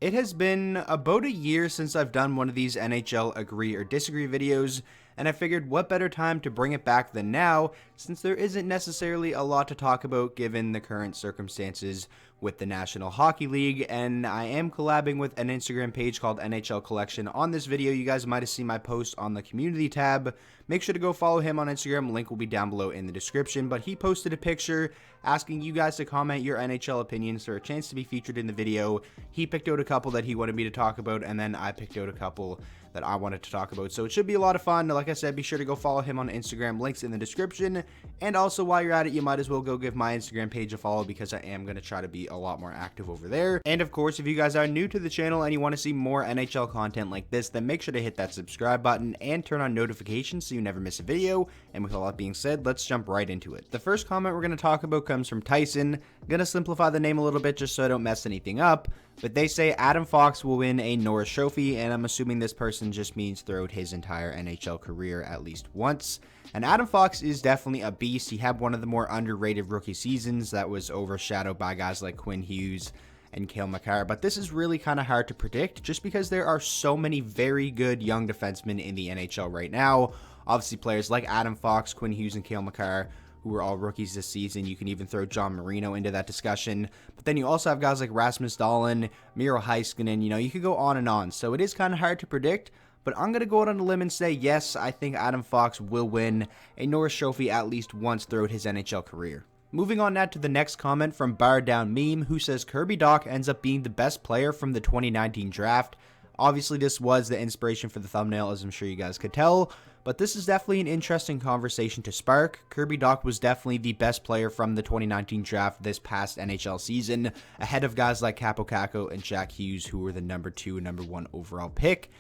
It has been about a year since I've done one of these NHL agree or disagree videos, and I figured what better time to bring it back than now, since there isn't necessarily a lot to talk about given the current circumstances with the National Hockey League, and I am collabing with an Instagram page called NHL Collection on this video. You guys might have seen my post on the community tab. Make sure to go follow him on Instagram. Link will be down below in the description, but he posted a picture asking you guys to comment your NHL opinions for a chance to be featured in the video. He picked out a couple that he wanted me to talk about, and then I picked out a couple that I wanted to talk about. So it should be a lot of fun. Like I said, be sure to go follow him on Instagram. Links in the description. And also, while you're at it, you might as well go give my Instagram page a follow, because I am going to try to be a lot more active over there. And of course, if you guys are new to the channel and you want to see more NHL content like this, then make sure to hit that subscribe button and turn on notifications so you never miss a video. And with all that being said, let's jump right into it. The first comment we're going to talk about comes from Tyson. I'm going to simplify the name a little bit just so I don't mess anything up. But they say Adam Fox will win a Norris Trophy, and I'm assuming this person just means throughout his entire NHL career at least once. And Adam Fox is definitely a beast. He had one of the more underrated rookie seasons that was overshadowed by guys like Quinn Hughes and Cale Makar. But this is really kind of hard to predict just because there are so many very good young defensemen in the NHL right now. Obviously, players like Adam Fox, Quinn Hughes, and Cale Makar, who were all rookies this season. You can even throw John Marino into that discussion. But then you also have guys like Rasmus Dahlin, Miro Heiskanen, you could go on and on. So it is kind of hard to predict, but I'm going to go out on a limb and say, yes, I think Adam Fox will win a Norris Trophy at least once throughout his NHL career. Moving on now to the next comment from bardownmeme, who says Kirby Dach ends up being the best player from the 2019 draft. Obviously, this was the inspiration for the thumbnail, as I'm sure you guys could tell. But this is definitely an interesting conversation to spark. Kirby Dach was definitely the best player from the 2019 draft this past NHL season, ahead of guys like Kaapo Kakko and Jack Hughes, who were the number 2 and number 1 overall pick.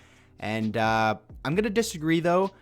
And I'm going to disagree, though.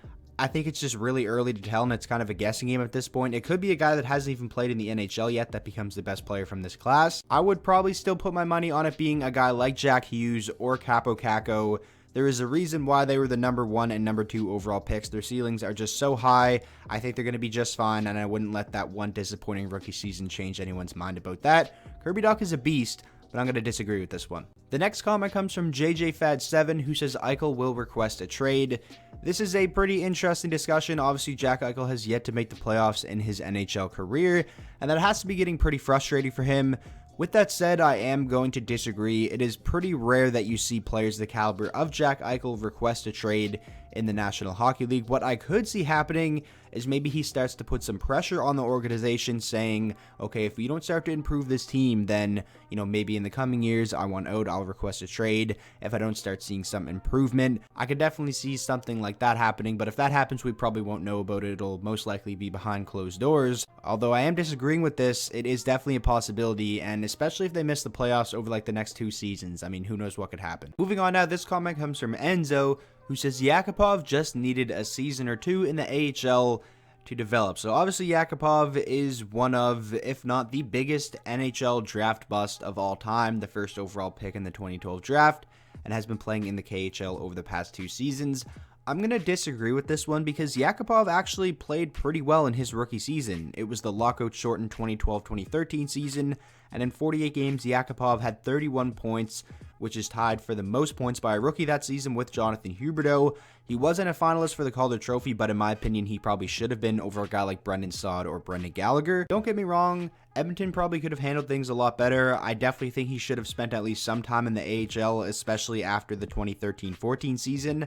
I think it's just really early to tell, and it's kind of a guessing game at this point. It could be a guy that hasn't even played in the NHL yet that becomes the best player from this class. I would probably still put my money on it being a guy like Jack Hughes or Kaapo Kakko. There is a reason why they were the number 1 and number 2 overall picks. Their ceilings are just so high. I think they're going to be just fine, and I wouldn't let that one disappointing rookie season change anyone's mind about that. Kirby Dach is a beast, but I'm going to disagree with this one. The next comment comes from JJFad7, who says Eichel will request a trade. This is a pretty interesting discussion. Obviously, Jack Eichel has yet to make the playoffs in his NHL career, and that has to be getting pretty frustrating for him. With that said, I am going to disagree. It is pretty rare that you see players the caliber of Jack Eichel request a trade in the National Hockey League. What I could see happening is maybe he starts to put some pressure on the organization saying, okay, if we don't start to improve this team, then, maybe in the coming years I want out, I'll request a trade if I don't start seeing some improvement. I could definitely see something like that happening, but if that happens, we probably won't know about it. It'll most likely be behind closed doors. Although I am disagreeing with this, it is definitely a possibility, and especially if they miss the playoffs over like the next 2 seasons. I mean, who knows what could happen. Moving on now, this comment comes from Enzo, who says Yakupov just needed a season or 2 in the AHL to develop. So obviously Yakupov is one of, if not the biggest NHL draft bust of all time, the first overall pick in the 2012 draft, and has been playing in the KHL over the past 2 seasons. I'm going to disagree with this one because Yakupov actually played pretty well in his rookie season. It was the lockout-shortened 2012-2013 season, and in 48 games, Yakupov had 31 points, which is tied for the most points by a rookie that season with Jonathan Huberdeau. He wasn't a finalist for the Calder Trophy, but in my opinion, he probably should have been over a guy like Brendan Saad or Brendan Gallagher. Don't get me wrong, Edmonton probably could have handled things a lot better. I definitely think he should have spent at least some time in the AHL, especially after the 2013-14 season.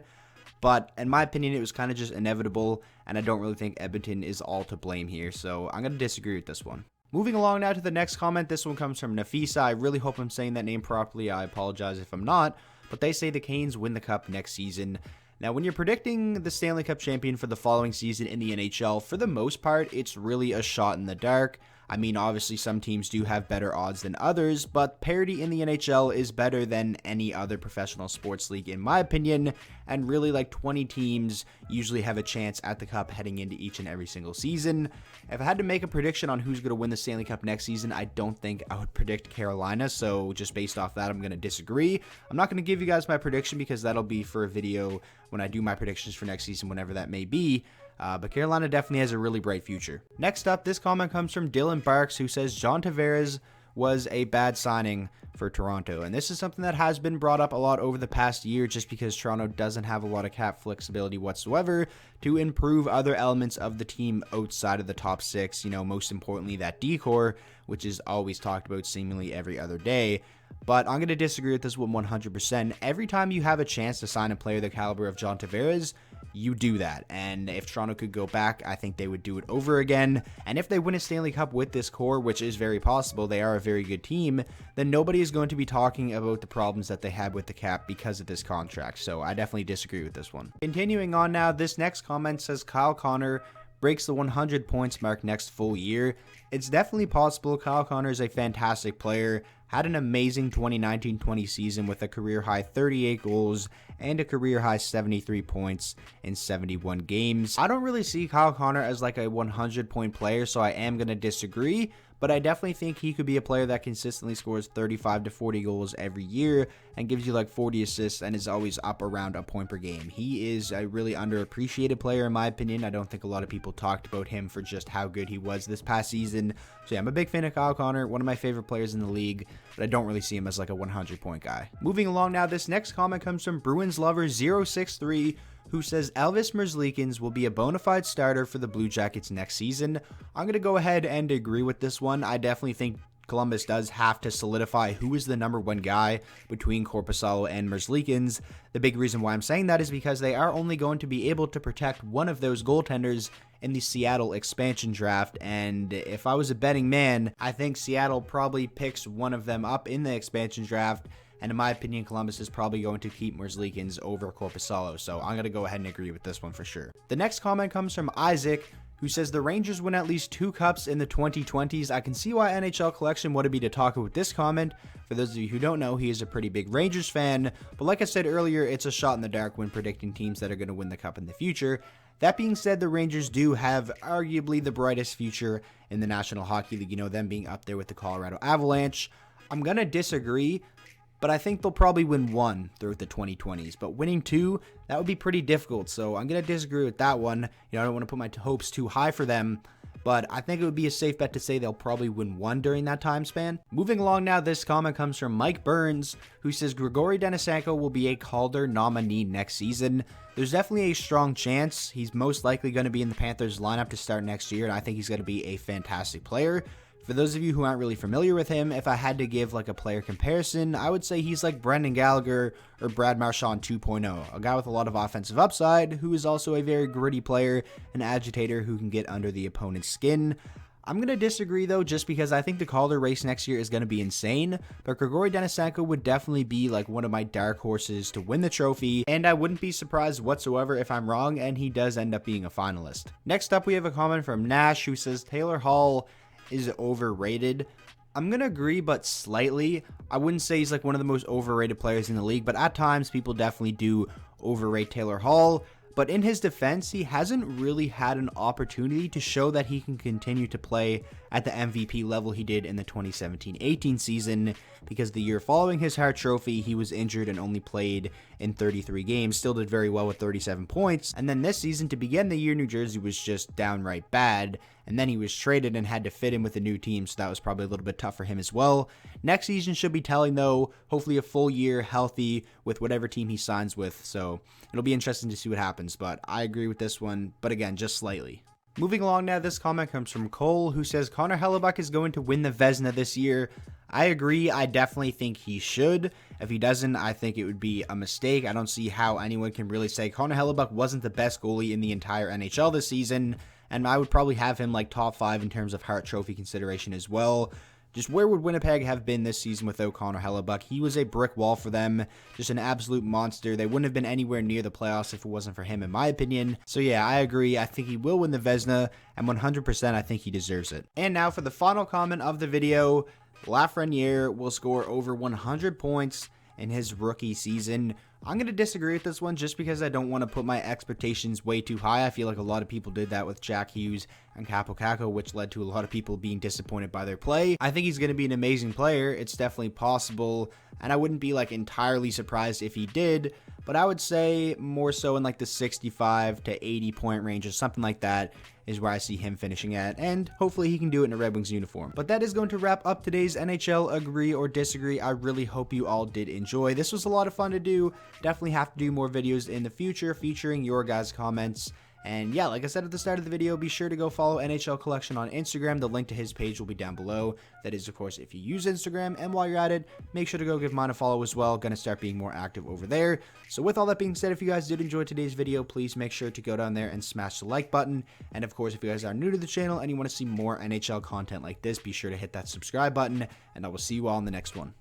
But in my opinion, it was kind of just inevitable, and I don't really think Edmonton is all to blame here, so I'm going to disagree with this one. Moving along now to the next comment. This one comes from Nafisa. I really hope I'm saying that name properly. I apologize if I'm not, but they say the Canes win the cup next season. Now, when you're predicting the Stanley Cup champion for the following season in the NHL, for the most part, it's really a shot in the dark. I mean, obviously, some teams do have better odds than others, but parity in the NHL is better than any other professional sports league, in my opinion, and really, like 20 teams usually have a chance at the Cup heading into each and every single season. If I had to make a prediction on who's going to win the Stanley Cup next season, I don't think I would predict Carolina, so just based off that, I'm going to disagree. I'm not going to give you guys my prediction because that'll be for a video when I do my predictions for next season, whenever that may be. But Carolina definitely has a really bright future. Next up, this comment comes from dyl.barks, who says John Tavares was a bad signing for Toronto. And this is something that has been brought up a lot over the past year, just because Toronto doesn't have a lot of cap flexibility whatsoever to improve other elements of the team outside of the top six. You know, most importantly, that decor, which is always talked about seemingly every other day. But I'm going to disagree with this one 100%. Every time you have a chance to sign a player the caliber of John Tavares, you do that. And if Toronto could go back, I think they would do it over again. And if they win a Stanley Cup with this core, which is very possible, they are a very good team, then nobody is going to be talking about the problems that they had with the cap because of this contract. So I definitely disagree with this one. Continuing on now, this next comment says Kyle Connor breaks the 100 points mark next full year. It's definitely possible. Kyle Connor is a fantastic player, had an amazing 2019-20 season with a career-high 38 goals and a career-high 73 points in 71 games. I don't really see Kyle Connor as like a 100-point player, so I am going to disagree, but I definitely think he could be a player that consistently scores 35 to 40 goals every year and gives you like 40 assists and is always up around a point per game. He is a really underappreciated player in my opinion. I don't think a lot of people talked about him for just how good he was this past season. So yeah, I'm a big fan of Kyle Connor, one of my favorite players in the league, but I don't really see him as like a 100-point guy. Moving along now, this next comment comes from Bruins Lover 063, who says Elvis Merzlikins will be a bona fide starter for the Blue Jackets next season. I'm going to go ahead and agree with this one. I definitely think Columbus does have to solidify who is the number one guy between Korpisalo and Merzlikins. The big reason why I'm saying that is because they are only going to be able to protect one of those goaltenders in the Seattle expansion draft, and if I was a betting man, I think Seattle probably picks one of them up in the expansion draft. And in my opinion, Columbus is probably going to keep Merzlikins over Korpisalo. So I'm going to go ahead and agree with this one for sure. The next comment comes from Isaac, who says the Rangers win at least 2 cups in the 2020s. I can see why NHL Collection wanted me to talk about this comment. For those of you who don't know, he is a pretty big Rangers fan. But like I said earlier, it's a shot in the dark when predicting teams that are going to win the cup in the future. That being said, the Rangers do have arguably the brightest future in the National Hockey League. You know, them being up there with the Colorado Avalanche. I'm going to disagree, but I think they'll probably win 1 throughout the 2020s. But winning 2, that would be pretty difficult. So I'm going to disagree with that one. You know, I don't want to put my hopes too high for them, but I think it would be a safe bet to say they'll probably win 1 during that time span. Moving along now, this comment comes from Mike Burns, who says Grigori Denisenko will be a Calder nominee next season. There's definitely a strong chance. He's most likely going to be in the Panthers lineup to start next year, and I think he's going to be a fantastic player. For those of you who aren't really familiar with him, if I had to give like a player comparison, I would say he's like Brendan Gallagher or Brad Marchand 2.0, a guy with a lot of offensive upside who is also a very gritty player, an agitator who can get under the opponent's skin. I'm going to disagree though, just because I think the Calder race next year is going to be insane, but Grigori Denisenko would definitely be like one of my dark horses to win the trophy, and I wouldn't be surprised whatsoever if I'm wrong and he does end up being a finalist. Next up, we have a comment from Nash, who says Taylor Hall is overrated. I'm going to agree, but slightly. I wouldn't say he's like one of the most overrated players in the league, but at times people definitely do overrate Taylor Hall. But in his defense, he hasn't really had an opportunity to show that he can continue to play at the MVP level he did in the 2017-18 season, because the year following his Hart Trophy, he was injured and only played in 33 games, still did very well with 37 points. And then this season, to begin the year, New Jersey was just downright bad, and then he was traded and had to fit in with a new team, so that was probably a little bit tough for him as well. Next season should be telling though, hopefully a full year, healthy, with whatever team he signs with, so it'll be interesting to see what happens, but I agree with this one, but again, just slightly. Moving along now, this comment comes from Cole, who says Connor Hellebuyck is going to win the Vezina this year. I agree. I definitely think he should. If he doesn't, I think it would be a mistake. I don't see how anyone can really say Connor Hellebuyck wasn't the best goalie in the entire NHL this season, and I would probably have him like top 5 in terms of Hart Trophy consideration as well. Just where would Winnipeg have been this season without Connor Hellebuyck? He was a brick wall for them, just an absolute monster. They wouldn't have been anywhere near the playoffs if it wasn't for him, in my opinion. So yeah, I agree. I think he will win the Vezina, and 100% I think he deserves it. And now for the final comment of the video, Lafreniere will score over 100 points in his rookie season. I'm going to disagree with this one just because I don't want to put my expectations way too high. I feel like a lot of people did that with Jack Hughes and Kaapo Kakko, which led to a lot of people being disappointed by their play. I think he's going to be an amazing player. It's definitely possible, and I wouldn't be like entirely surprised if he did, but I would say more so in like the 65 to 80 point range or something like that is where I see him finishing at, and hopefully he can do it in a Red Wings uniform. But that is going to wrap up today's NHL Agree or Disagree. I really hope you all did enjoy. This was a lot of fun to do. Definitely have to do more videos in the future featuring your guys' comments. And yeah, like I said at the start of the video, be sure to go follow NHL Collection on Instagram. The link to his page will be down below. That is, of course, if you use Instagram. And while you're at it, make sure to go give mine a follow as well. Gonna start being more active over there. So with all that being said, if you guys did enjoy today's video, please make sure to go down there and smash the like button. And of course, if you guys are new to the channel and you want to see more NHL content like this, be sure to hit that subscribe button. And I will see you all in the next one.